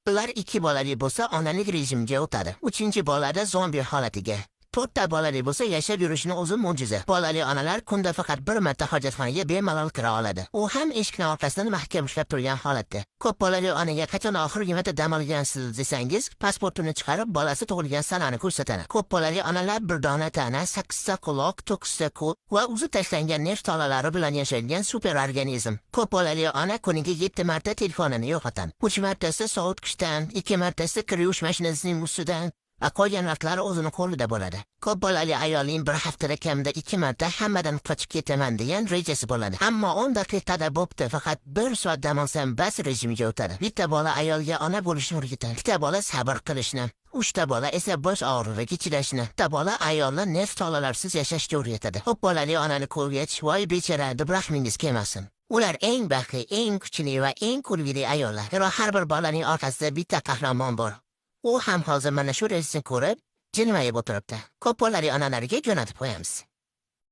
Ular 2 bolali bo'lsa, onalik rejimiga o'tadi. 3-bolada zombi holatiga. 4 bolali bo'lsa, yashab yurishini o'zi mo'jiza. Bolali onalar kunda faqat bir marta hojatxonaga bemalol kira oladi. U ham eshikni orqasidan mahkam ushlab turgan holatda. Ko'p bolali onaga qachon oxirgi marta dam olgansiz desangiz, pasportini chiqarib, bolasi tug'ilgan sanani ko'rsatadi. Ko'p bolali onalar bir dona tana, 8 ta quloq, 9 ta qo'l va o'zi tashlangan nerv tolalari bilan yashaydigan super organizm. Ko'p bolali ona kuniga 7 marta telefonini yo'qotadi. 3 martasi sovutgichdan, 2 martasi kir yuvish mashinasining ustidan, qolgan vaqtlari o'zini qo'lida bo'ladi. Ko'p bolali ayolning bir haftada kamida 2 marta hammadan qochib ketaman degan rejasi bo'ladi. Ammo 10 daqiqada bo'pti, faqat 1 soat dam olsam bas rejimiga o'tadi. Bitta bola ayolga ona bo'lishni o'rgatadi. Bitta bola sabr qilishni, 3 ta bola esa bosh og'rig'iga chidashni, bitta bola ayolni nerv tolalarsiz yashashga o'rgatadi. Ko'p bolali onani ko'rgach, voy bechara deb rahmingiz kelmasin. Ular eng baxtli, eng kuchli va eng kulgili ayollar. Har bir bolaning orqasida bitta qahramon bor. U ham hozir mana shu reysni ko'rib, jilmayib o'tiribdi. Ko'p bolali onalarga jo'natib qo'yamiz.